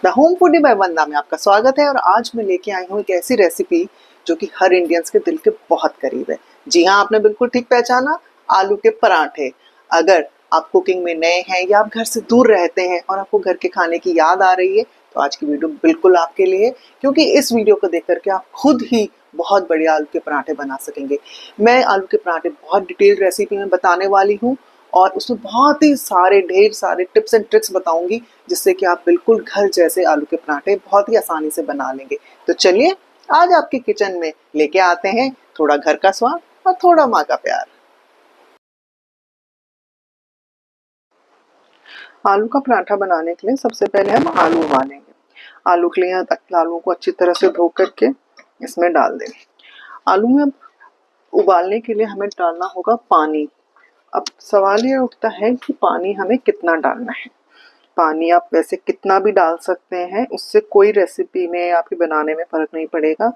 The home foodie bye वंदना में आपका स्वागत है। और आज मैं लेके आई हूँ एक ऐसी रेसिपी जो कि हर इंडियंस के दिल के बहुत करीब है। जी हाँ, आपने बिल्कुल ठीक पहचाना, आलू के पराठे। अगर आप कुकिंग में नए हैं या आप घर से दूर रहते हैं और आपको घर के खाने की याद आ रही है तो आज की वीडियो बिल्कुल आपके लिए है, क्योंकि इस वीडियो को देख करके आप खुद ही बहुत बढ़िया आलू के पराठे बना सकेंगे। मैं आलू के पराठे बहुत डिटेल्ड रेसिपी में बताने वाली हूँ और उसमें बहुत ही सारे ढेर सारे टिप्स एंड ट्रिक्स बताऊंगी जिससे कि आप बिल्कुल घर जैसे आलू के पराठे बहुत ही आसानी से बना लेंगे। तो चलिए आज आपके किचन में लेके आते हैं थोड़ा घर का स्वाद और थोड़ा माँ का प्यार। आलू का पराठा बनाने के लिए सबसे पहले हम आलू उबालेंगे। आलू के लिए आलू को अच्छी तरह से धो करके इसमें डाल दें। आलू में अब उबालने के लिए हमें डालना होगा पानी। अब सवाल ये उठता है कि पानी हमें कितना डालना है। पानी आप वैसे कितना भी डाल सकते हैं, उससे कोई रेसिपी में आपके बनाने में फ़र्क नहीं पड़ेगा।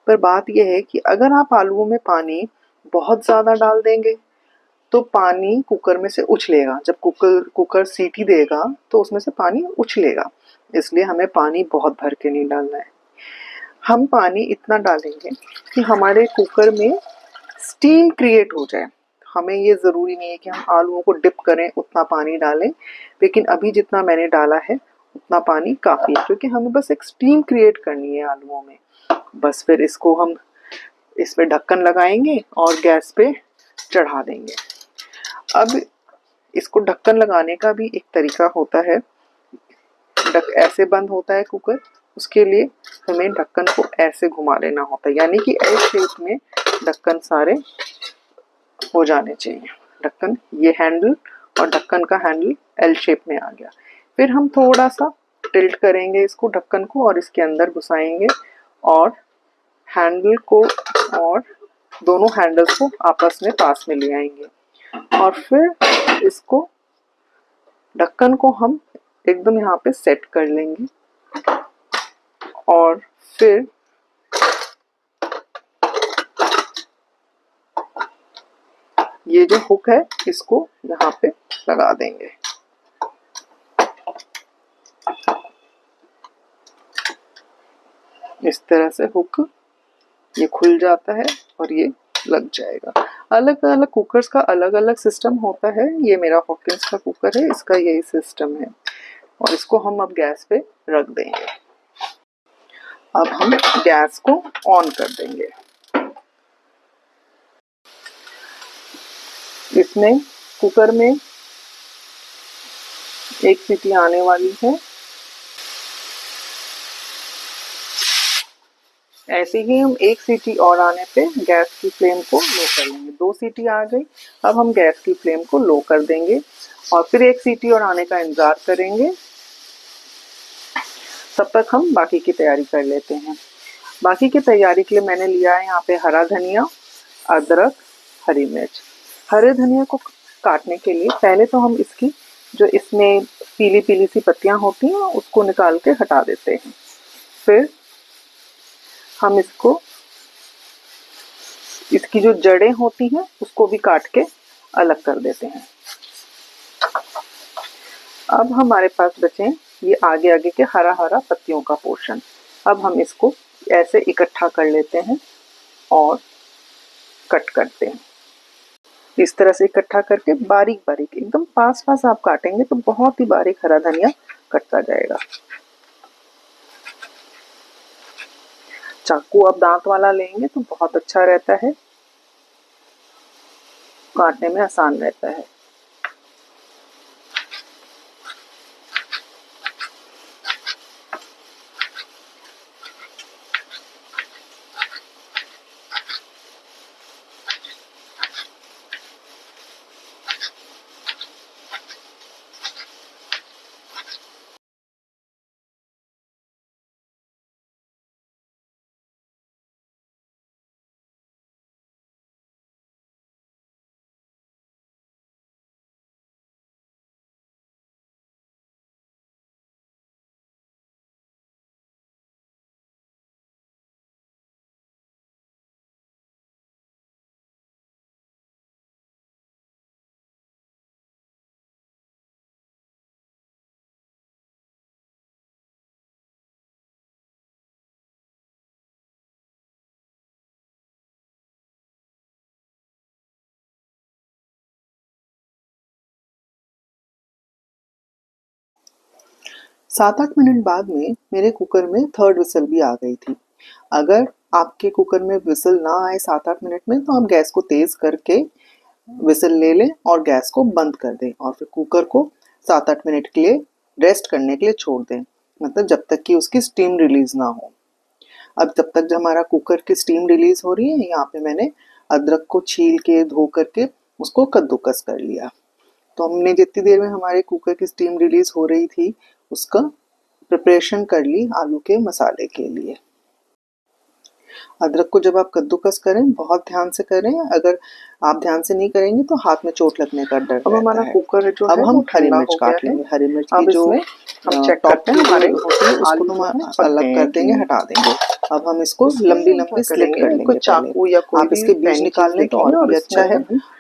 पर बात यह है कि अगर आप आलूओं में पानी बहुत ज़्यादा डाल देंगे तो पानी कुकर में से उछलेगा। जब कुकर सीटी देगा तो उसमें से पानी उछलेगा, इसलिए हमें पानी बहुत भर के नहीं डालना है। हम पानी इतना डालेंगे कि हमारे कुकर में स्टीम क्रिएट हो जाए। हमें ये ज़रूरी नहीं है कि हम आलूओं को डिप करें उतना पानी डालें, लेकिन अभी जितना मैंने डाला है उतना पानी काफ़ी है, क्योंकि हमें बस एक स्टीम क्रिएट करनी है आलूओं में। बस फिर इसको हम इस पे ढक्कन लगाएंगे और गैस पे चढ़ा देंगे। अब इसको ढक्कन लगाने का भी एक तरीका होता है। ऐसे बंद होता है कुकर, उसके लिए हमें ढक्कन को ऐसे घुमा लेना होता है, यानी कि एल शेप में ढक्कन सारे हो जाने चाहिए। ढक्कन ये हैंडल और ढक्कन का हैंडल एल शेप में आ गया। फिर हम थोड़ा सा टिल्ट करेंगे इसको, ढक्कन को, और इसके अंदर घुसाएंगे और हैंडल को और दोनों हैंडल्स को आपस में पास में ले आएंगे। और फिर इसको ढक्कन को हम एकदम यहाँ पे सेट कर लेंगे और फिर ये जो हुक है इसको यहाँ पे लगा देंगे। इस तरह से हुक ये खुल जाता है और ये लग जाएगा। अलग अलग कुकर्स का अलग अलग सिस्टम होता है। ये मेरा हॉकिंस का कुकर है, इसका यही सिस्टम है। और इसको हम अब गैस पे रख देंगे। अब हम गैस को ऑन कर देंगे। इसमें कुकर में एक सीटी आने वाली है। ऐसे ही हम एक सीटी और आने पे गैस की फ्लेम को लो कर लेंगे। 2 सीटी आ गई, अब हम गैस की फ्लेम को लो कर देंगे और फिर एक सीटी और आने का इंतजार करेंगे। तब तक हम बाकी की तैयारी कर लेते हैं। बाकी की तैयारी के लिए मैंने लिया है यहाँ पे हरा धनिया, अदरक, हरी मिर्च। हरे धनिया को काटने के लिए पहले तो हम इसकी जो इसमें पीली पीली सी पत्तियां होती हैं उसको निकाल के हटा देते हैं। फिर हम इसकी जो जड़ें होती हैं उसको भी काट के अलग कर देते हैं। अब हमारे पास बचे ये आगे आगे के हरा हरा पत्तियों का पोर्शन। अब हम इसको ऐसे इकट्ठा कर लेते हैं और कट करते हैं। इस तरह से इकट्ठा करके बारीक बारीक एकदम पास पास आप काटेंगे तो बहुत ही बारीक हरा धनिया कटता जाएगा। चाकू आप दांत वाला लेंगे तो बहुत अच्छा रहता है, काटने में आसान रहता है। 7-8 मिनट बाद में मेरे कुकर में थर्ड विसल भी आ गई थी। अगर आपके कुकर में विसल ना आए 7-8 मिनट में तो आप गैस को तेज़ करके विसल ले लें और गैस को बंद कर दें और फिर कुकर को 7-8 मिनट के लिए रेस्ट करने के लिए छोड़ दें, मतलब जब तक कि उसकी स्टीम रिलीज़ ना हो। अब तब तक जब हमारा कुकर की स्टीम रिलीज़ हो रही है, यहाँ पे मैंने अदरक को छील के धो करके उसको कद्दूकस कर लिया। तो हमने जितनी देर में हमारे कुकर की स्टीम रिलीज़ हो रही थी उसका प्रिपरेशन कर ली आलू के मसाले के लिए। अदरक को जब आप कद्दूकस करें बहुत ध्यान से करें, अगर आप ध्यान से नहीं करेंगे तो हाथ में चोट लगने का डर रहता है। अब हमारा कुकर जो है हम हरी मिर्च काट लेंगे। हरी मिर्च की जो हम चेक करते हैं हमारे उसको हम अलग कर देंगे, हटा देंगे। अब हम इसको लंबी लंबी स्लिट कर लेंगे। कोई चाकू या कोई आप इसके बीज निकाल लें तो और भी अच्छा है,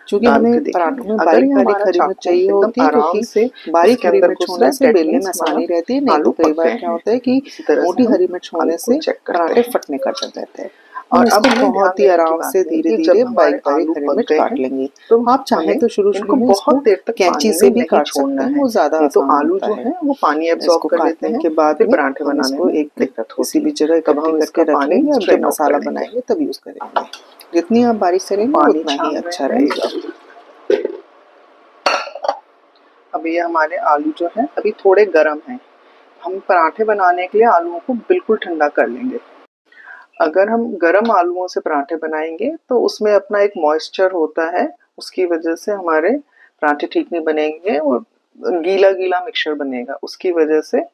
क्योंकि हमें पराठों में बारीक बारीक हरी मिर्च चाहिए होती है, क्योंकि बारीक हरी मिर्च होने से बेलने में आसानी रहती है। नहीं तो कई बार क्या होता है कि मोटी हरी मिर्च होने से पराठे फटने का डर रहता है। और अब बहुत ही आराम से धीरे धीरे बारीक बारीक हरी मिर्च काट लेंगे। तो आप चाहें तो शुरू शुरू में बहुत देर तक कैंची से भी काट सकते हैं, वो ज्यादा आसान तो आलू जो है वो पानी एब्जॉर्ब कर लेते हैं के बाद फिर पराठे बनाने को एक दिक्कत किसी भी जगह इकट्ठी करके रख लेंगे। अब जब मसाला बनाएंगे तब यूज करेंगे। जितनी आप बारिश करेंगे उतना ही अच्छा रहेगा। अब ये हमारे आलू जो है अभी थोड़े गर्म हैं। हम पराठे बनाने के लिए आलूओं को बिल्कुल ठंडा कर लेंगे। अगर हम गर्म आलूओं से पराठे बनाएंगे तो उसमें अपना एक मॉइस्चर होता है, उसकी वजह से हमारे पराठे ठीक नहीं बनेंगे और गीला गीला मिक्सचर बनेगा। उसकी वजह से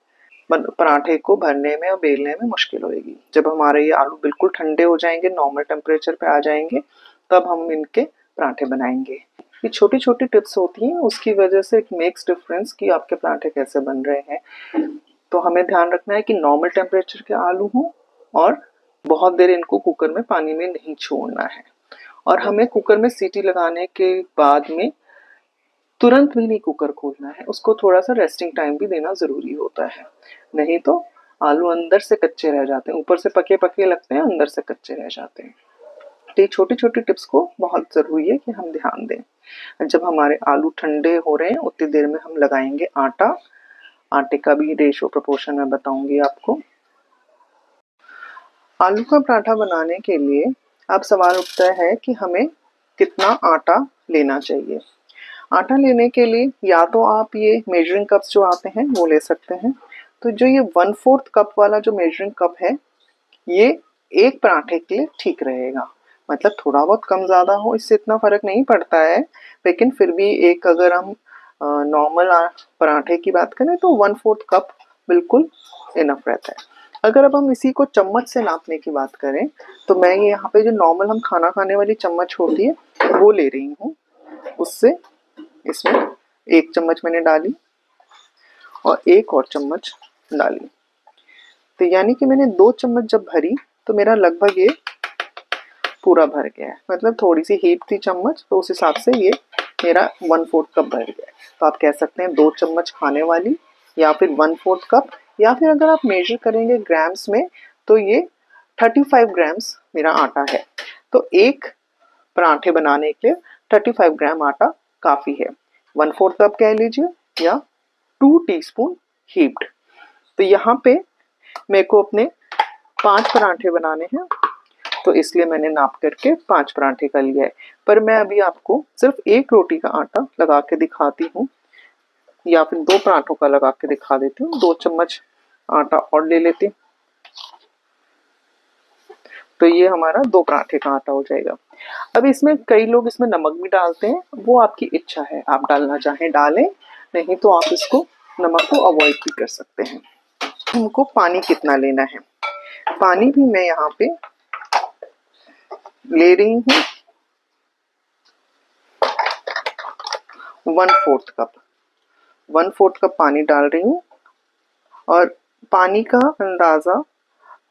पराठे को भरने में और बेलने में मुश्किल होगी। जब हमारे ये आलू बिल्कुल ठंडे हो जाएंगे, नॉर्मल टेम्परेचर पे आ जाएंगे, तब हम इनके पराठे बनाएंगे। ये छोटी छोटी टिप्स होती हैं, उसकी वजह से इट मेक्स डिफरेंस कि आपके पराठे कैसे बन रहे हैं। तो हमें ध्यान रखना है कि नॉर्मल टेम्परेचर के आलू हों और बहुत देर इनको कुकर में पानी में नहीं छोड़ना है। और हमें कुकर में सीटी लगाने के बाद में तुरंत भी नहीं कुकर खोलना है, उसको थोड़ा सा रेस्टिंग टाइम भी देना जरूरी होता है, नहीं तो आलू अंदर से कच्चे रह जाते हैं। ऊपर से पके पके लगते हैं, अंदर से कच्चे रह जाते हैं। तो ये छोटी छोटी टिप्स को बहुत जरूरी है कि हम ध्यान दें। जब हमारे आलू ठंडे हो रहे हैं उतनी देर में हम लगाएंगे आटा। आटे का भी रेशो प्रोपोर्शन मैं बताऊंगी आपको। आलू का पराठा बनाने के लिए अब सवाल उठता है कि हमें कितना आटा लेना चाहिए। आटा लेने के लिए या तो आप ये मेजरिंग कप्स जो आते हैं वो ले सकते हैं। तो जो ये 1/4 कप वाला जो मेजरिंग कप है, ये एक पराठे के लिए ठीक रहेगा। मतलब थोड़ा बहुत कम ज़्यादा हो इससे इतना फ़र्क नहीं पड़ता है, लेकिन फिर भी एक अगर हम नॉर्मल पराठे की बात करें तो 1/4 कप बिल्कुल इनफ रहता है। अगर अब हम इसी को चम्मच से नापने की बात करें तो मैं ये यहाँ पे जो नॉर्मल हम खाना खाने वाली चम्मच होती है वो ले रही हूँ। उससे इसमें 1 चम्मच मैंने डाली और 1 और चम्मच डाली, तो यानी कि मैंने 2 चम्मच जब भरी तो मेरा लगभग ये पूरा भर गया है। मतलब थोड़ी सी हीट थी चम्मच, तो उस हिसाब से ये मेरा 1/4 कप भर गया है। तो आप कह सकते हैं 2 चम्मच खाने वाली या फिर 1/4 कप, या फिर अगर आप मेजर करेंगे ग्राम्स में तो ये 35 ग्राम्स मेरा आटा है। तो एक पराठे बनाने के लिए 35 ग्राम आटा काफ़ी है। 1/4 कप कह लीजिए या 2 टीस्पून हीप्ड। तो यहाँ पे मेरे को अपने 5 पराठे बनाने हैं, तो इसलिए मैंने नाप करके 5 पराठे का लिया है। पर मैं अभी आपको सिर्फ 1 रोटी का आटा लगा के दिखाती हूँ, या फिर 2 पराठों का लगा के दिखा देती हूँ। 2 चम्मच आटा और ले लेती हूँ, तो ये हमारा 2 पराठे का आटा हो जाएगा। अब इसमें कई लोग इसमें नमक भी डालते हैं, वो आपकी इच्छा है, आप डालना चाहें डालें, नहीं तो आप इसको नमक को अवॉइड भी कर सकते हैं। हमको पानी कितना लेना है, पानी भी मैं यहाँ पे ले रही हूँ 1/4 कप। 1/4 कप पानी डाल रही हूँ। और पानी का अंदाज़ा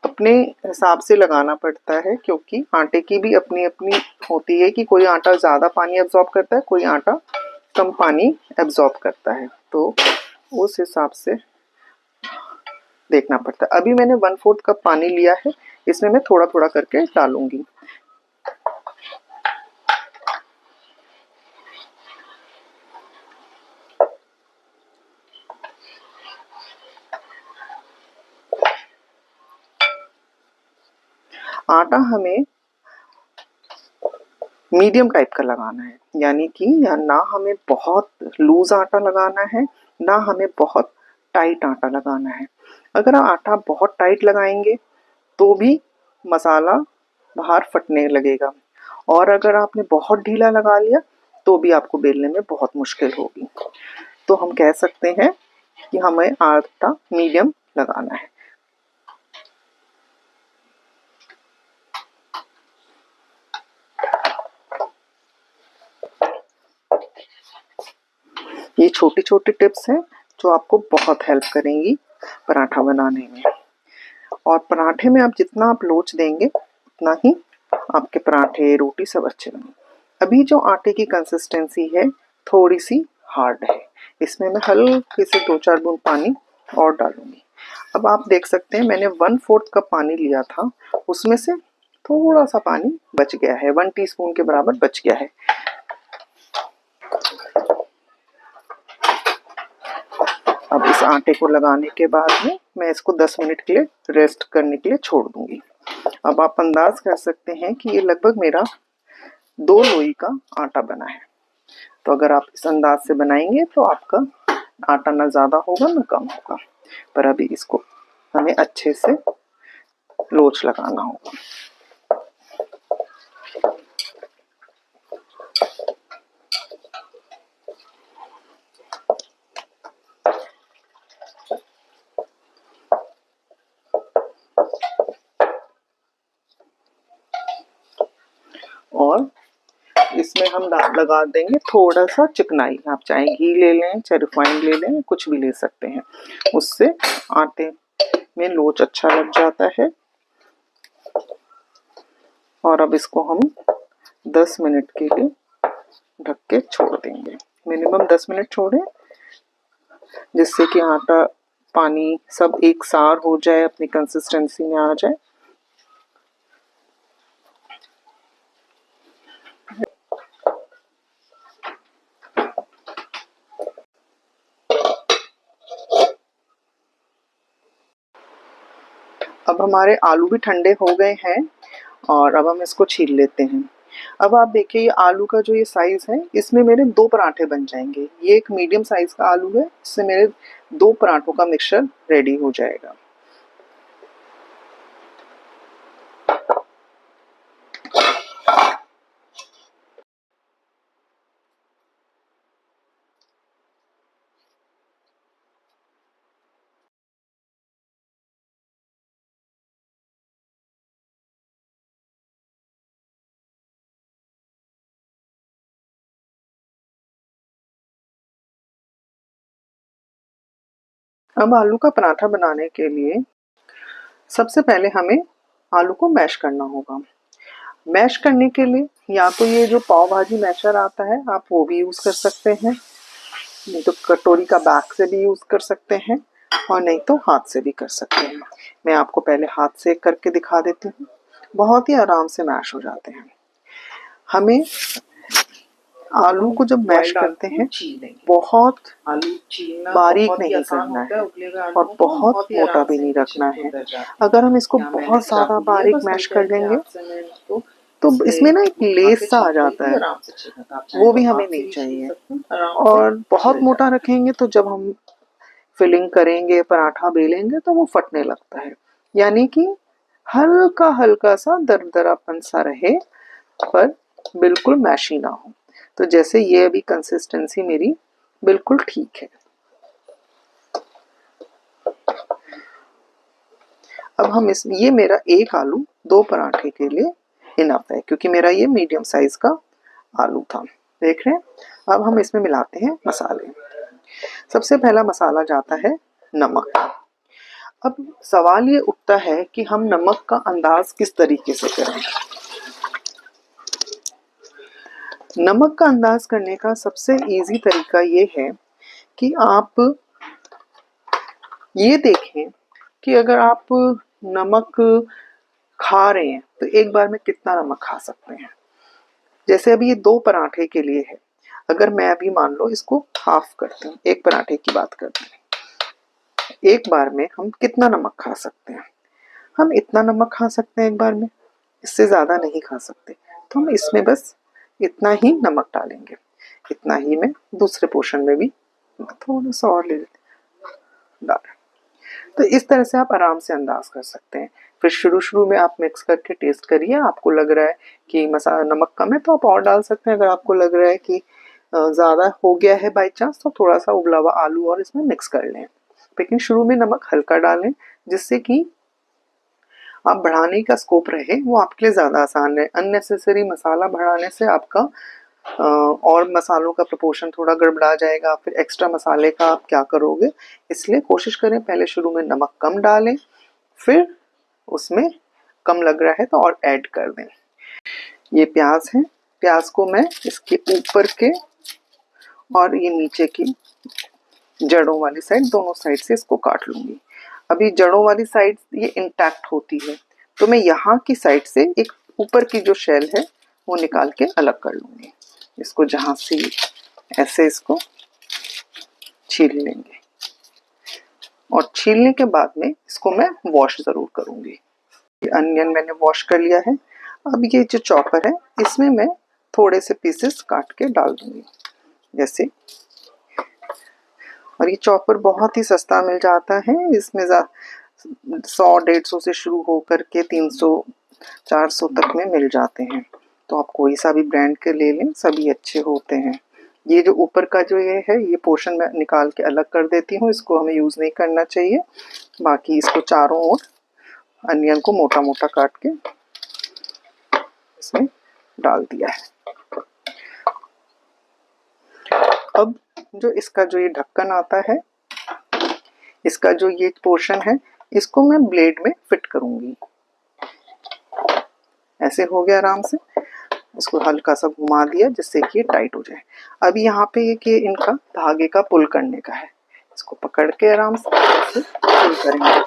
अपने हिसाब से लगाना पड़ता है, क्योंकि आटे की भी अपनी अपनी होती है कि कोई आटा ज़्यादा पानी एब्जॉर्ब करता है, कोई आटा कम पानी एब्जॉर्ब करता है, तो उस हिसाब से देखना पड़ता है। अभी मैंने 1/4 कप पानी लिया है, इसमें मैं थोड़ा थोड़ा करके डालूंगी। आटा हमें मीडियम टाइप का लगाना है, यानी कि या ना हमें बहुत लूज आटा लगाना है, ना हमें बहुत टाइट आटा लगाना है। अगर आटा बहुत टाइट लगाएंगे तो भी मसाला बाहर फटने लगेगा, और अगर आपने बहुत ढीला लगा लिया तो भी आपको बेलने में बहुत मुश्किल होगी। तो हम कह सकते हैं कि हमें आटा मीडियम लगाना है। ये छोटी छोटी टिप्स हैं जो आपको बहुत हेल्प करेंगी पराठा बनाने में। और पराठे में आप जितना आप लोच देंगे उतना ही आपके पराठे रोटी सब अच्छे बनेंगे। अभी जो आटे की कंसिस्टेंसी है थोड़ी सी हार्ड है, इसमें मैं हल्के से 2-4 बूंद पानी और डालूंगी। अब आप देख सकते हैं मैंने 1/4 कप पानी लिया था, उसमें से थोड़ा सा पानी बच गया है, 1 टीस्पून के बराबर बच गया है। अब इस आटे को लगाने के बाद में मैं इसको 10 मिनट के लिए रेस्ट करने के लिए छोड़ दूंगी। अब आप अंदाज कर सकते हैं कि ये लगभग मेरा 2 लोई का आटा बना है। तो अगर आप इस अंदाज से बनाएंगे तो आपका आटा ना ज़्यादा होगा ना कम होगा। पर अभी इसको हमें अच्छे से लोच लगाना होगा। और इसमें हम लगा देंगे थोड़ा सा चिकनाई। आप चाहे घी ले लें, चाहे रिफाइंड ले लें, कुछ भी ले सकते हैं, उससे आटे में लोच अच्छा लग जाता है। और अब इसको हम 10 मिनट के लिए ढक के छोड़ देंगे। मिनिमम 10 मिनट छोड़ें, जिससे कि आटा पानी सब एक सार हो जाए, अपनी कंसिस्टेंसी में आ जाए। अब हमारे आलू भी ठंडे हो गए हैं और अब हम इसको छील लेते हैं। अब आप देखिए ये आलू का जो ये साइज है, इसमें मेरे 2 पराठे बन जाएंगे। ये एक मीडियम साइज का आलू है, इससे मेरे 2 पराठों का मिक्सचर रेडी हो जाएगा। अब आलू का पराठा बनाने के लिए सबसे पहले हमें आलू को मैश करना होगा। मैश करने के लिए या तो ये जो पाव भाजी मैशर आता है आप वो भी यूज़ कर सकते हैं, नहीं तो कटोरी का बैग से भी यूज़ कर सकते हैं, और नहीं तो हाथ से भी कर सकते हैं। मैं आपको पहले हाथ से करके दिखा देती हूँ। बहुत ही आराम से मैश हो जाते हैं। हमें आलू को जब मैश करते हैं बहुत बारीक नहीं करना है और बहुत मोटा भी नहीं रखना है। अगर हम इसको बहुत ज़्यादा बारीक मैश कर देंगे तो इसमें ना एक लेस सा आ जाता है, वो भी हमें नहीं चाहिए। और बहुत मोटा रखेंगे तो जब हम फिलिंग करेंगे, पराठा बेलेंगे तो वो फटने लगता है। यानी कि हल्का हल्का सा दरदरापन सा रहे, पर बिल्कुल मैशी ना हो। तो जैसे ये अभी कंसिस्टेंसी मेरी बिल्कुल ठीक है। अब हम ये मेरा एक आलू 2 पराठे के लिए इनफ है, क्योंकि मेरा ये मीडियम साइज का आलू था। देख रहे हैं। अब हम इसमें मिलाते हैं मसाले। सबसे पहला मसाला जाता है नमक। अब सवाल ये उठता है कि हम नमक का अंदाज किस तरीके से करें। नमक का अंदाज करने का सबसे इजी तरीका ये है कि आप ये देखें कि अगर आप नमक खा रहे हैं तो एक बार में कितना नमक खा सकते हैं। जैसे अभी ये 2 पराठे के लिए है, अगर मैं अभी मान लो इसको हाफ करती हूँ, एक पराठे की बात करते हैं, एक बार में हम कितना नमक खा सकते हैं। हम इतना नमक खा सकते हैं एक बार में। इससे ज़्यादा नहीं खा सकते, तो हम इसमें बस इतना ही नमक डालेंगे। इतना ही मैं दूसरे पोर्शन में भी थोड़ा सा और ले लेते डाल। तो इस तरह से आप आराम से अंदाज कर सकते हैं। फिर शुरू में आप मिक्स करके टेस्ट करिए, आपको लग रहा है कि मसाला नमक कम है तो आप और डाल सकते हैं। अगर आपको लग रहा है कि ज़्यादा हो गया है बाई चांस, तो थोड़ा सा उबला हुआ आलू और इसमें मिक्स कर लें। लेकिन शुरू में नमक हल्का डालें, जिससे कि आप बढ़ाने का स्कोप रहे, वो आपके लिए ज़्यादा आसान है। अननेसेसरी मसाला बढ़ाने से आपका और मसालों का प्रोपोर्शन थोड़ा गड़बड़ा जाएगा, फिर एक्स्ट्रा मसाले का आप क्या करोगे। इसलिए कोशिश करें पहले शुरू में नमक कम डालें, फिर उसमें कम लग रहा है तो और ऐड कर दें। ये प्याज है, प्याज को मैं इसके ऊपर के और ये नीचे की जड़ों वाली साइड, दोनों साइड से इसको काट लूंगी। अभी जड़ों वाली साइड ये इंटैक्ट होती है, तो मैं यहाँ की साइड से एक ऊपर की जो शेल है वो निकाल के अलग कर लूंगी। इसको जहाँ से ऐसे इसको छील लेंगे, और छीलने के बाद में इसको मैं वॉश ज़रूर करूँगी। अनियन मैंने वॉश कर लिया है। अब ये जो चॉपर है, इसमें मैं थोड़े से पीसेस काट के डाल दूँगी जैसे। और ये चॉपर बहुत ही सस्ता मिल जाता है, इसमें 100-150 से शुरू होकर के 300-400 तक में मिल जाते हैं। तो आप कोई सा भी ब्रांड के ले लें, सभी अच्छे होते हैं। ये जो ऊपर का जो ये है, ये पोर्शन मैं निकाल के अलग कर देती हूँ, इसको हमें यूज़ नहीं करना चाहिए। बाकी इसको चारों ओर अनियन को मोटा मोटा काट के इसमें डाल दिया है। अब जो इसका जो ये ढक्कन आता है, इसका जो ये पोर्शन है, इसको मैं ब्लेड में फिट करूंगी। ऐसे हो गया आराम से, इसको हल्का सा घुमा दिया जिससे कि ये टाइट हो जाए। अब यहाँ पे ये कि इनका धागे का पुल करने का है, इसको पकड़ के आराम से पुल करेंगे।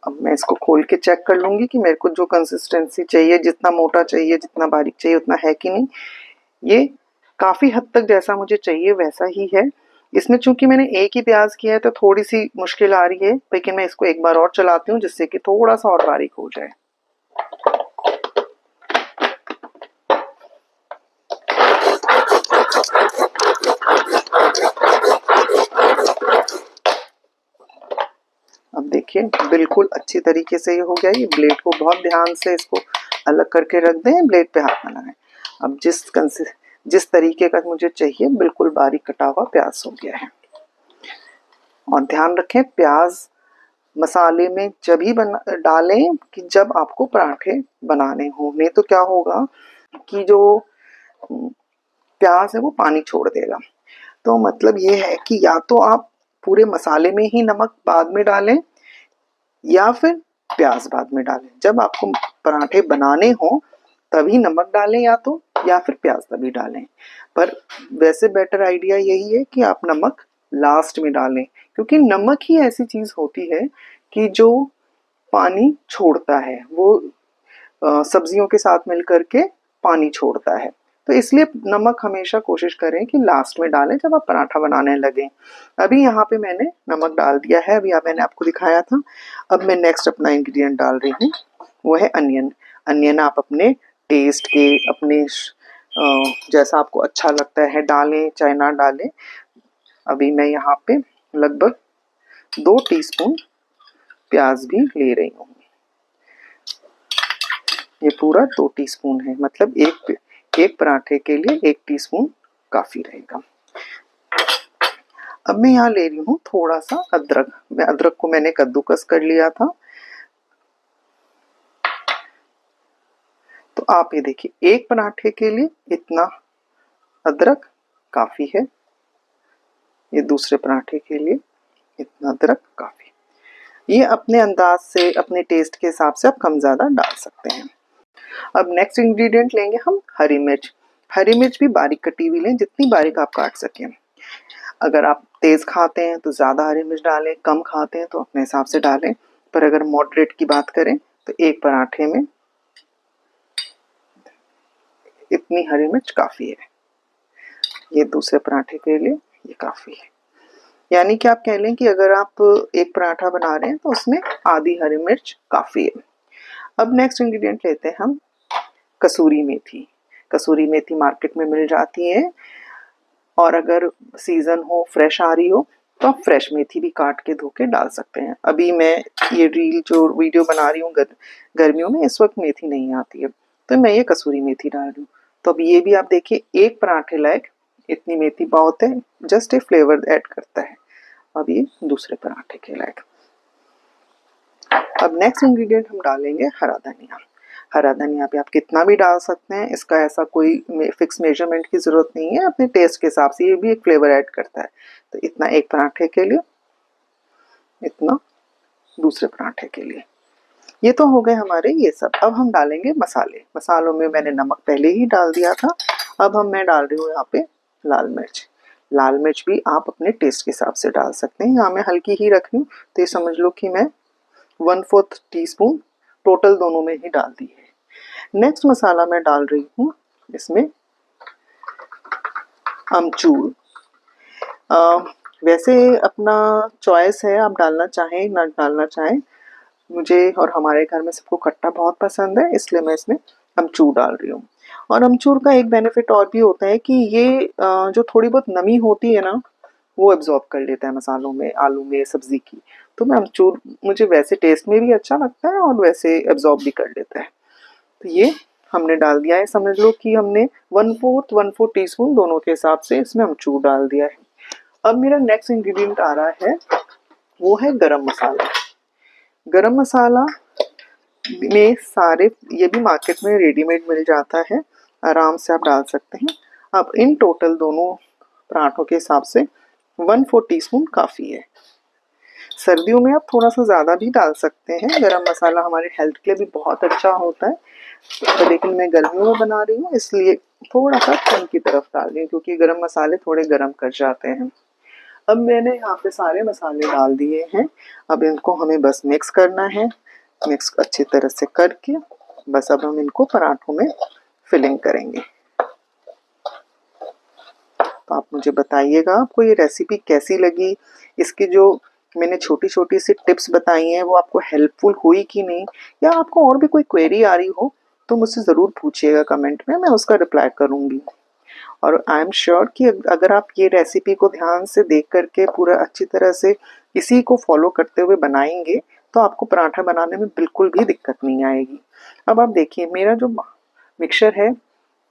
अब मैं इसको खोल के चेक कर लूंगी कि मेरे को जो कंसिस्टेंसी चाहिए, जितना मोटा चाहिए, जितना बारीक चाहिए, उतना है कि नहीं। ये काफ़ी हद तक जैसा मुझे चाहिए वैसा ही है। इसमें चूंकि मैंने एक ही प्याज किया है तो थोड़ी सी मुश्किल आ रही है, लेकिन मैं इसको एक बार और चलाती हूँ जिससे कि थोड़ा सा और बारीक हो जाए। अब देखिए बिल्कुल अच्छी तरीके से ये हो गया। ये ब्लेड को बहुत ध्यान से इसको अलग करके रख दें, ब्लेड पे हाथ ना लगाएं। अब जिस तरीके का मुझे चाहिए, बिल्कुल बारीक कटा हुआ प्याज हो गया है। और ध्यान रखें, प्याज मसाले में जब ही डालें कि जब आपको पराठे बनाने हो, नहीं तो क्या होगा कि जो प्याज है वो पानी छोड़ देगा। तो मतलब ये है कि या तो आप पूरे मसाले में ही नमक बाद में डालें, या फिर प्याज बाद में डालें। जब आपको पराठे बनाने हो तभी नमक डालें, या फिर प्याज तभी डालें। पर वैसे बेटर आइडिया यही है कि आप नमक लास्ट में डालें, क्योंकि नमक ही ऐसी चीज होती है कि जो पानी छोड़ता है, वो सब्जियों के साथ मिलकर के पानी छोड़ता है। तो इसलिए नमक हमेशा कोशिश करें कि लास्ट में डालें जब आप पराठा बनाने लगें। अभी यहाँ पे मैंने नमक डाल दिया है, अभी मैंने आपको दिखाया था। अब मैं नेक्स्ट अपना इंग्रेडिएंट डाल रही हूँ, वो है अनियन। अनियन आप अपने टेस्ट के, अपने जैसा आपको अच्छा लगता है डालें चाहे ना डालें। अभी मैं यहाँ पे लगभग 2 टीस्पून प्याज भी ले रही हूँ। ये पूरा 2 टीस्पून है, मतलब एक पराठे के लिए 1 टीस्पून काफी रहेगा। अब मैं यहाँ ले रही हूँ थोड़ा सा अदरक। अदरक को मैंने कद्दूकस कर लिया था। तो आप ये देखिए, एक पराठे के लिए इतना अदरक काफी है, ये दूसरे पराठे के लिए इतना अदरक काफी। ये अपने अंदाज से, अपने टेस्ट के हिसाब से आप कम ज्यादा डाल सकते हैं। अब नेक्स्ट इंग्रेडिएंट लेंगे हम हरी मिर्च। हरी मिर्च भी बारीक कटी हुई लें, जितनी बारीक आप काट सकें। अगर आप तेज खाते हैं तो ज़्यादा हरी मिर्च डालें, कम खाते हैं तो अपने हिसाब से डालें। पर अगर मॉडरेट की बात करें तो एक पराठे में इतनी हरी मिर्च काफ़ी है। ये दूसरे पराठे के लिए ये काफ़ी है। यानी कि आप कह लें कि अगर आप एक पराठा बना रहे हैं तो उसमें आधी हरी मिर्च काफ़ी है। अब नेक्स्ट इंग्रेडिएंट लेते हैं हम कसूरी मेथी। कसूरी मेथी मार्केट में मिल जाती है, और अगर सीज़न हो, फ्रेश आ रही हो, तो आप फ्रेश मेथी भी काट के धो के डाल सकते हैं। अभी मैं ये रील जो वीडियो बना रही हूँ गर्मियों में, इस वक्त मेथी नहीं आती है, तो मैं ये कसूरी मेथी डाल रही हूँ। तो अब ये भी आप देखिए, एक पराठे लायक इतनी मेथी बहुत है, जस्ट एक फ्लेवर ऐड करता है। अब ये दूसरे पराठे के लायक। अब नेक्स्ट इंग्रेडिएंट हम डालेंगे हरा धनिया। हरा धनिया पे आप कितना भी डाल सकते हैं, इसका ऐसा कोई फिक्स मेजरमेंट की ज़रूरत नहीं है, अपने टेस्ट के हिसाब से ये भी एक फ्लेवर ऐड करता है। तो इतना एक पराठे के लिए, इतना दूसरे पराठे के लिए। ये तो हो गए हमारे ये सब। अब हम डालेंगे मसाले। मसालों में मैंने नमक पहले ही डाल दिया था। अब मैं डाल रही हूँ यहाँ पे लाल मिर्च। लाल मिर्च भी आप अपने टेस्ट के हिसाब से डाल सकते हैं। यहाँ मैं हल्की ही रख रही हूँ, तो ये समझ लो कि मैं 1/4 टीस्पून टोटल दोनों में ही डाल दी है। नेक्स्ट मसाला मैं डाल रही हूँ इसमें अमचूर। वैसे अपना चॉइस है, आप डालना चाहें ना डालना चाहें। मुझे और हमारे घर में सबको खट्टा बहुत पसंद है, इसलिए मैं इसमें अमचूर डाल रही हूँ। और अमचूर का एक बेनिफिट और भी होता है कि ये जो थोड़ी बहुत नमी होती है ना, वो एब्जॉर्ब कर लेता है मसालों में, आलू में, सब्जी की। तो मैं अमचूर, मुझे वैसे टेस्ट में भी अच्छा लगता है और वैसे एब्जॉर्ब भी कर लेता है। तो ये हमने डाल दिया है। समझ लो कि हमने 1/4 टीस्पून दोनों के हिसाब से इसमें अमचूर डाल दिया है। अब मेरा नेक्स्ट इंग्रेडिएंट आ रहा है, वो है गरम मसाला। गरम मसाला में सारे, ये भी मार्केट में रेडीमेड मिल जाता है, आराम से आप डाल सकते हैं। अब इन टोटल दोनों पराठों के हिसाब से 1/4 टीस्पून काफ़ी है। सर्दियों में आप थोड़ा सा ज़्यादा भी डाल सकते हैं। गरम मसाला हमारे हेल्थ के लिए भी बहुत अच्छा होता है, तो लेकिन मैं गर्मियों में बना रही हूँ इसलिए थोड़ा सा कम की तरफ डाल रही हूँ, क्योंकि गरम मसाले थोड़े गर्म कर जाते हैं। अब मैंने यहाँ पे सारे मसाले डाल दिए हैं। अब इनको हमें बस मिक्स करना है। मिक्स अच्छी तरह से करके बस अब हम इनको पराठों में फिलिंग करेंगे। तो आप मुझे बताइएगा आपको ये रेसिपी कैसी लगी। इसकी जो मैंने छोटी छोटी सी टिप्स बताई हैं वो आपको हेल्पफुल हुई कि नहीं, या आपको और भी कोई क्वेरी आ रही हो तो मुझसे ज़रूर पूछिएगा कमेंट में, मैं उसका रिप्लाई करूँगी। और आई एम श्योर कि अगर आप ये रेसिपी को ध्यान से देख करके पूरा अच्छी तरह से इसी को फॉलो करते हुए बनाएंगे तो आपको पराठा बनाने में बिल्कुल भी दिक्कत नहीं आएगी। अब आप देखिए, मेरा जो मिक्सचर है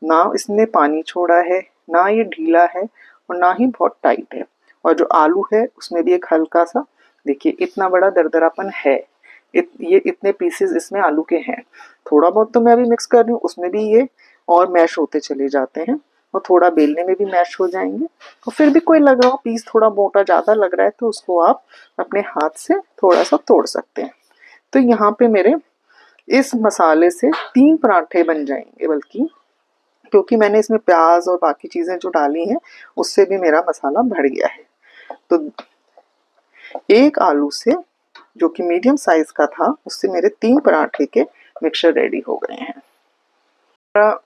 ना इसने पानी छोड़ा है, ना ये ढीला है और ना ही बहुत टाइट है। और जो आलू है उसमें भी एक हल्का सा, देखिए इतना बड़ा दरदरापन है। ये इतने पीसेस इसमें आलू के हैं। थोड़ा बहुत तो मैं अभी मिक्स कर रही हूँ, उसमें भी ये और मैश होते चले जाते हैं और थोड़ा बेलने में भी मैश हो जाएंगे। और फिर भी कोई लग रहा हो पीस थोड़ा मोटा ज़्यादा लग रहा है तो उसको आप अपने हाथ से थोड़ा सा तोड़ सकते हैं। तो यहाँ पे मेरे इस मसाले से 3 पराठे बन जाएंगे, बल्कि क्योंकि मैंने इसमें प्याज और बाकी चीज़ें जो डाली हैं उससे भी मेरा मसाला बढ़ गया है। तो एक आलू से, जो कि मीडियम साइज का था, उससे मेरे 3 पराठे के मिक्सचर रेडी हो गए हैं। मेरा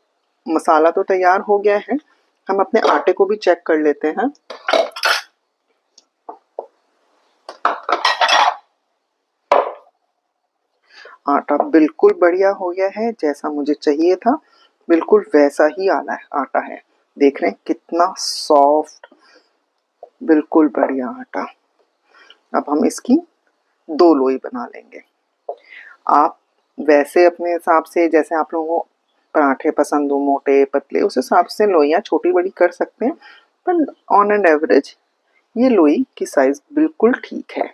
मसाला तो तैयार हो गया है। हम अपने आटे को भी चेक कर लेते हैं। आटा बिल्कुल बढ़िया हो गया है, जैसा मुझे चाहिए था बिल्कुल वैसा ही आटा है। देख रहे हैं कितना सॉफ्ट, बिल्कुल बढ़िया आटा। अब हम इसकी 2 लोई बना लेंगे। आप वैसे अपने हिसाब से, जैसे आप लोगों को पराठे पसंद हो, मोटे पतले, उस हिसाब से लोइयाँ छोटी बड़ी कर सकते हैं, पर ऑन एन एवरेज ये लोई की साइज बिल्कुल ठीक है।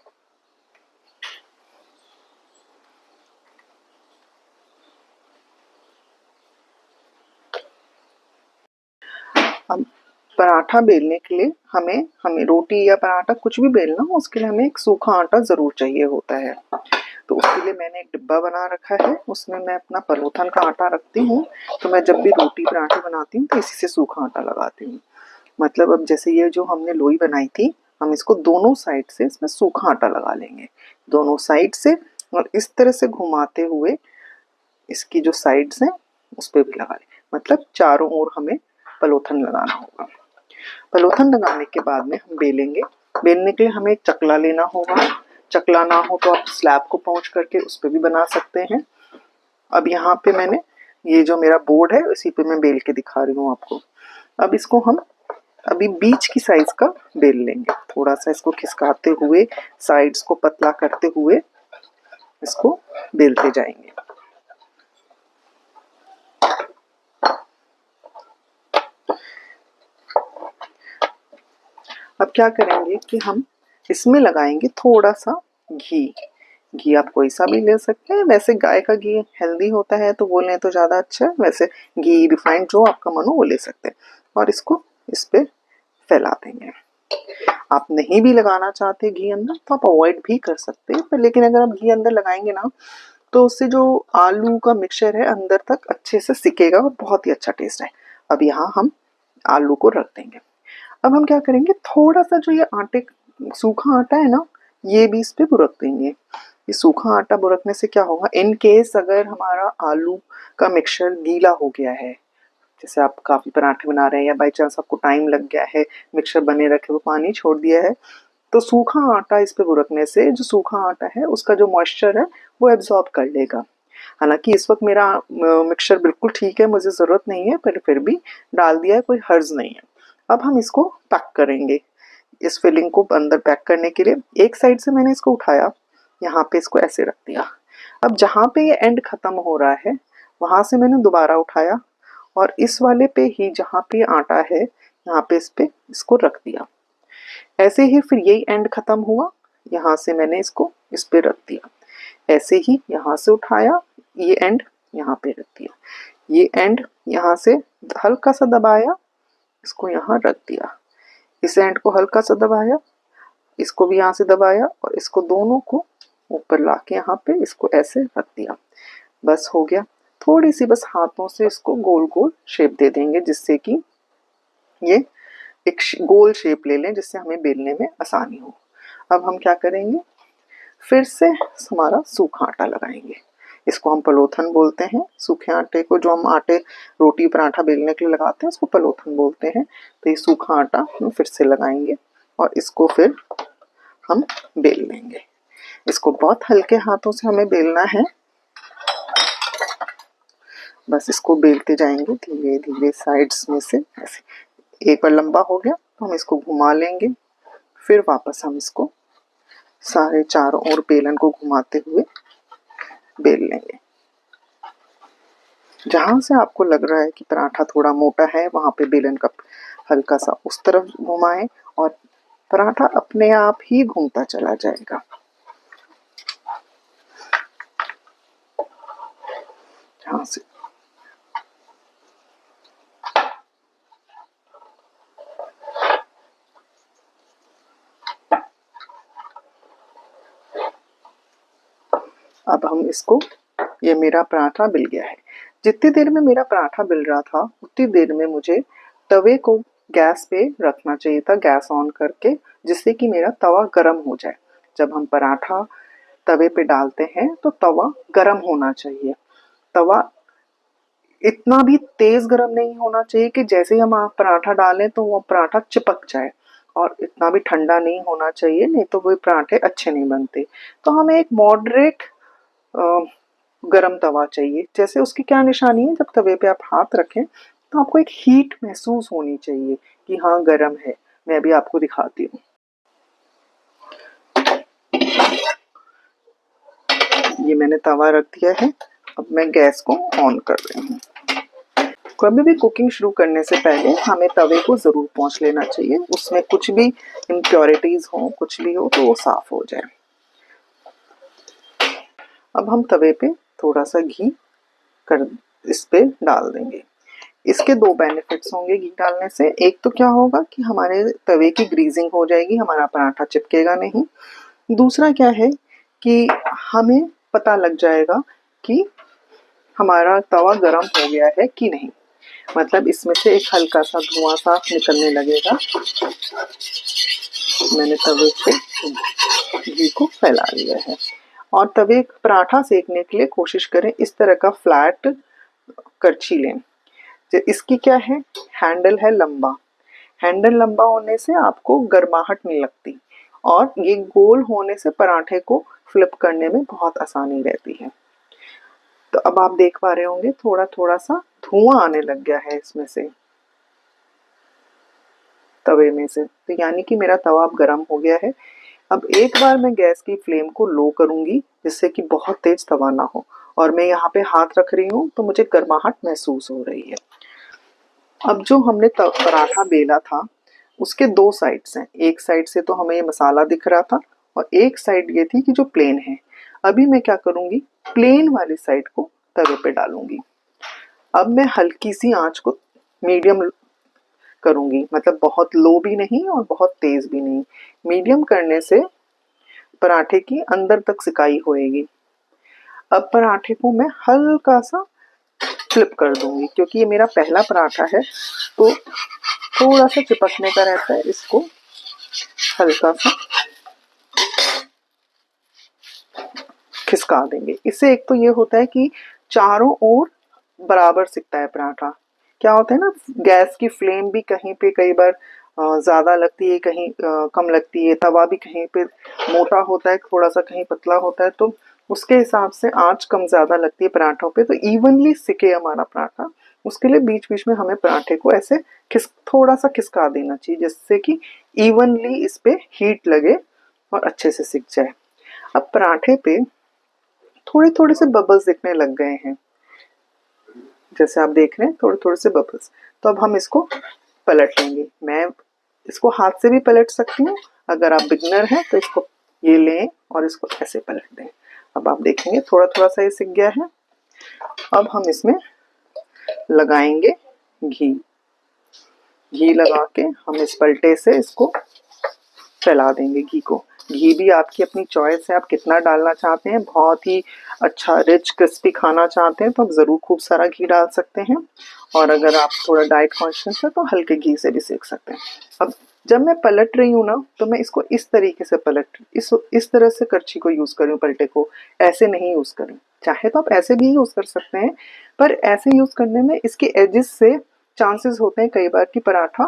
अब पराठा बेलने के लिए हमें रोटी या पराठा कुछ भी बेलना हो, उसके लिए हमें एक सूखा आटा ज़रूर चाहिए होता है। तो उसके लिए मैंने एक डिब्बा बना रखा है, उसमें मैं अपना परोठन का आटा रखती हूँ। तो मैं जब भी रोटी पराठे बनाती हूँ तो इसी से सूखा आटा लगाती हूँ। मतलब अब जैसे ये जो हमने लोई बनाई थी, हम इसको दोनों साइड से इसमें सूखा आटा लगा लेंगे, दोनों साइड से और इस तरह से घुमाते हुए इसकी जो साइड्स हैं उस पर भी लगा लें। मतलब चारों ओर हमें पलोथन लगाना होगा। पलोथन लगाने के बाद में हम बेलेंगे। बेलने के लिए हमें एक चकला लेना होगा। चकला ना हो तो आप स्लैब को पहुंच करके उस पर भी बना सकते हैं। अब यहाँ पे मैंने ये जो मेरा बोर्ड है इसी पे मैं बेल के दिखा रही हूँ आपको। अब इसको हम अभी बीच की साइज का बेल लेंगे। थोड़ा सा इसको खिसकाते हुए साइड्स को पतला करते हुए इसको बेलते जाएंगे। अब क्या करेंगे कि हम इसमें लगाएंगे थोड़ा सा घी। घी आप कोई सा भी ले सकते हैं। वैसे गाय का घी हेल्दी होता है तो वो लें तो ज़्यादा अच्छा है। वैसे घी रिफाइंड जो आपका मन हो वो ले सकते हैं। और इसको इस पे फैला देंगे। आप नहीं भी लगाना चाहते घी अंदर तो आप अवॉइड भी कर सकते हैं, पर लेकिन अगर आप घी अंदर लगाएंगे ना तो उससे जो आलू का मिक्सचर है अंदर तक अच्छे से सिकेगा और बहुत ही अच्छा टेस्ट है। अब यहाँ हम आलू को रख देंगे। अब हम क्या करेंगे, थोड़ा सा जो ये आटे सूखा आटा है ना ये भी इस पे बुरक देंगे। ये सूखा आटा बुरकने से क्या होगा, इन केस अगर हमारा आलू का मिक्सचर गीला हो गया है, जैसे आप काफ़ी पराठे बना रहे हैं या बाई चांस आपको टाइम लग गया है, मिक्सचर बने रखे वो पानी छोड़ दिया है, तो सूखा आटा इस पे बुरकने से जो सूखा आटा है उसका जो मॉइस्चर है वो एब्जॉर्ब कर लेगा। हालांकि इस वक्त मेरा मिक्सचर बिल्कुल ठीक है, मुझे ज़रूरत नहीं है, पर फिर भी डाल दिया है, कोई हर्ज नहीं है। अब हम इसको पैक करेंगे। इस फिलिंग को अंदर पैक करने के लिए एक साइड से मैंने इसको उठाया, यहाँ पे इसको ऐसे रख दिया। अब जहाँ पे ये एंड ख़त्म हो रहा है वहाँ से मैंने दोबारा उठाया और इस वाले पे ही जहाँ पे आटा है यहाँ पे इस पे इसको रख दिया। ऐसे ही फिर यही एंड ख़त्म हुआ, यहाँ से मैंने इसको इस पे रख दिया। ऐसे ही यहाँ से उठाया, ये एंड यहाँ पे रख दिया, ये एंड यहाँ से हल्का सा दबाया, इसको यहाँ रख दिया। इस एंड को हल्का सा दबाया, इसको भी यहाँ से दबाया और इसको दोनों को ऊपर लाके यहाँ पे इसको ऐसे रख दिया। बस हो गया। थोड़ी सी बस हाथों से इसको गोल गोल शेप दे देंगे जिससे कि ये एक गोल शेप ले लें, जिससे हमें बेलने में आसानी हो। अब हम क्या करेंगे, फिर से हमारा सूखा आटा लगाएंगे। इसको हम पलोथन बोलते हैं। सूखे आटे को जो हम आटे रोटी पराठा बेलने के लिए लगाते हैं उसको पलोथन बोलते हैं। तो ये सूखा आटा हम फिर से लगाएंगे और इसको फिर हम बेल लेंगे। इसको बहुत हल्के हाथों से हमें बेलना है। बस इसको बेलते जाएंगे धीरे धीरे साइड्स में से ऐसे। एक बार लंबा हो गया तो हम इसको घुमा लेंगे, फिर वापस हम इसको सारे चारों ओर बेलन को घुमाते हुए बेल लेंगे। जहां से आपको लग रहा है कि पराठा थोड़ा मोटा है वहां पे बेलन का हल्का सा उस तरफ घुमाएं और पराठा अपने आप ही घूमता चला जाएगा। जहां से अब हम इसको, ये मेरा पराठा बिल गया है। जितनी देर में मेरा पराठा बिल रहा था उतनी देर में मुझे तवे को गैस पे रखना चाहिए था, गैस ऑन करके, जिससे कि मेरा तवा गर्म हो जाए। जब हम पराठा तवे पे डालते हैं तो तवा गर्म होना चाहिए। तवा इतना भी तेज गर्म नहीं होना चाहिए कि जैसे ही हम पराठा डालें तो वो पराठा चिपक जाए, और इतना भी ठंडा नहीं होना चाहिए, नहीं तो वो पराठे अच्छे नहीं बनते। तो हमें एक मॉडरेट गरम तवा चाहिए। जैसे उसकी क्या निशानी है, जब तवे पे आप हाथ रखें तो आपको एक हीट महसूस होनी चाहिए कि हाँ गरम है। मैं अभी आपको दिखाती हूँ। ये मैंने तवा रख दिया है। अब मैं गैस को ऑन कर रही हूँ। कभी भी कुकिंग शुरू करने से पहले हमें तवे को ज़रूर पोंछ लेना चाहिए, उसमें कुछ भी इम्प्योरिटीज़ हो, कुछ भी हो तो वो साफ़ हो जाए। अब हम तवे पे थोड़ा सा घी कर इस पे डाल देंगे। इसके दो बेनिफिट्स होंगे घी डालने से। एक तो क्या होगा कि हमारे तवे की ग्रीजिंग हो जाएगी, हमारा पराठा चिपकेगा नहीं। दूसरा क्या है कि हमें पता लग जाएगा कि हमारा तवा गर्म हो गया है कि नहीं। मतलब इसमें से एक हल्का सा धुआं सा निकलने लगेगा। मैंने तवे पे घी को फैला लिया है और तवे पराठा सेकने के लिए कोशिश करें इस तरह का फ्लैट करछी लें। इसकी क्या है, हैंडल है लंबा। हैंडल लंबा होने से आपको गर्माहट नहीं लगती और ये गोल होने से पराठे को फ्लिप करने में बहुत आसानी रहती है। तो अब आप देख पा रहे होंगे थोड़ा थोड़ा सा धुआं आने लग गया है इसमें से, तवे में से, तो यानी कि मेरा तवा अब गर्म हो गया है। अब एक बार मैं गैस की फ्लेम को लो करूंगी जिससे कि बहुत तेज तवा ना हो, और मैं यहाँ पे हाथ रख रही हूँ तो मुझे गर्माहट महसूस हो रही है। अब जो हमने पराठा बेला था उसके दो साइड्स हैं, एक साइड से तो हमें ये मसाला दिख रहा था और एक साइड ये थी कि जो प्लेन है। अभी मैं क्या करूंगी, प्लेन वाली साइड को तवे पे डालूंगी। अब मैं हल्की सी आंच को मीडियम करूंगी, मतलब बहुत लो भी नहीं और बहुत तेज भी नहीं। मीडियम करने से पराठे की अंदर तक सिकाई होएगी। अब पराठे को मैं हल्का सा फ्लिप कर दूंगी, क्योंकि ये मेरा पहला पराठा है तो थोड़ा सा चिपकने का रहता है। इसको हल्का सा खिसका देंगे। इससे एक तो ये होता है कि चारों ओर बराबर सिकता है पराठा। क्या होता है ना, गैस की फ्लेम भी कहीं पे कई बार ज़्यादा लगती है, कहीं कम लगती है, तवा भी कहीं पे मोटा होता है थोड़ा सा, कहीं पतला होता है, तो उसके हिसाब से आंच कम ज़्यादा लगती है पराठों पे, तो इवनली सिके हमारा पराठा। उसके लिए बीच बीच में हमें पराठे को ऐसे थोड़ा सा खिसका देना चाहिए जिससे कि इवनली इस पे हीट लगे और अच्छे से सिक जाए। अब पराठे पे थोड़े थोड़े से बबल्स दिखने लग गए हैं, जैसे आप देख रहे हैं थोड़े थोड़े से बबल्स। तो अब हम इसको पलट लेंगे। मैं इसको हाथ से भी पलट सकती हूँ, अगर आप बिगनर हैं तो इसको ये लें और इसको ऐसे पलट दें। अब आप देखेंगे थोड़ा थोड़ा सा ये सिक गया है। अब हम इसमें लगाएंगे घी। घी लगा के हम इस पलटे से इसको फैला देंगे घी को। घी भी आपकी अपनी चॉइस है, आप कितना डालना चाहते हैं। बहुत ही अच्छा रिच क्रिस्पी खाना चाहते हैं तो आप ज़रूर खूब सारा घी डाल सकते हैं, और अगर आप थोड़ा डाइट कॉन्शियस है तो हल्के घी से भी सेक सकते हैं। अब जब मैं पलट रही हूँ ना, तो मैं इसको इस तरीके से इस तरह से करछी को यूज़ करूँ, पलटे को ऐसे नहीं यूज़ करूँ। चाहे तो आप ऐसे भी यूज़ कर सकते हैं, पर ऐसे यूज़ करने में इसके एजेस से चांसेस होते हैं कई बार कि पराठा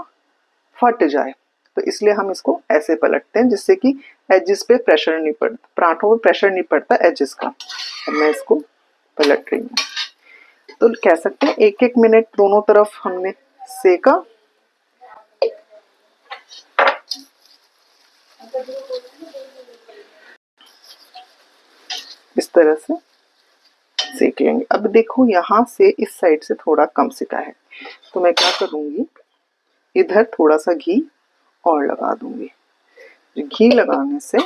फट जाए, तो इसलिए हम इसको ऐसे पलटते हैं जिससे कि एजेस पे प्रेशर नहीं पड़ता, पराठों पे प्रेशर नहीं पड़ता एजेस का। अब मैं इसको पलट रही हूँ, तो कह सकते हैं एक एक मिनट दोनों तरफ हमने सेका। इस तरह से सेक लेंगे। अब देखो यहाँ से इस साइड से थोड़ा कम सिका है, तो मैं क्या करूँगी, इधर थोड़ा सा घी और लगा दूंगी। घी लगाने से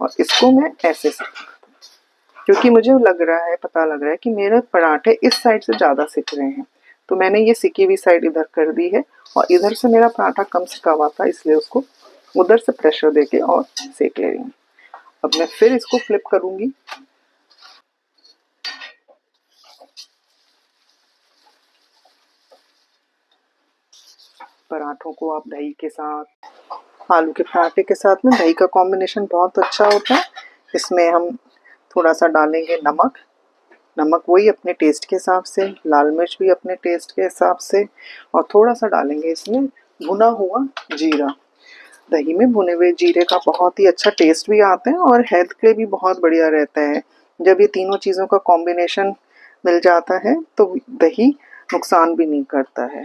और इसको मैं ऐसे क्योंकि मुझे लग रहा है, पता लग रहा है कि मेरे पराठे इस साइड से ज़्यादा सिक रहे हैं, तो मैंने ये सिकी हुई साइड इधर कर दी है, और इधर से मेरा पराठा कम सिका हुआ था इसलिए उसको उधर से प्रेशर देके और सेक ले रही हूँ। अब मैं फिर इसको फ्लिप करूँगी। पराठों को आप दही के साथ, आलू के पराठे के साथ में दही का कॉम्बिनेशन बहुत अच्छा होता है। इसमें हम थोड़ा सा डालेंगे नमक, नमक वही अपने टेस्ट के हिसाब से, लाल मिर्च भी अपने टेस्ट के हिसाब से, और थोड़ा सा डालेंगे इसमें भुना हुआ जीरा। दही में भुने हुए जीरे का बहुत ही अच्छा टेस्ट भी आता है और हेल्थ के लिए भी बहुत बढ़िया रहता है। जब ये तीनों चीज़ों का कॉम्बिनेशन मिल जाता है तो दही नुकसान भी नहीं करता है।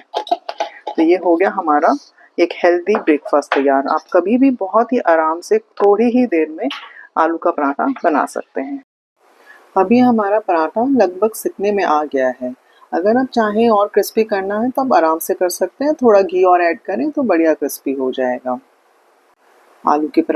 तो ये हो गया हमारा एक हेल्दी ब्रेकफास्ट तैयार। आप कभी भी बहुत ही आराम से थोड़ी ही देर में आलू का पराठा बना सकते हैं। अभी हमारा पराठा लगभग सिकने में आ गया है। अगर आप चाहें और क्रिस्पी करना है तो आप आराम से कर सकते हैं, थोड़ा घी और ऐड करें तो बढ़िया क्रिस्पी हो जाएगा। आलू के पराठे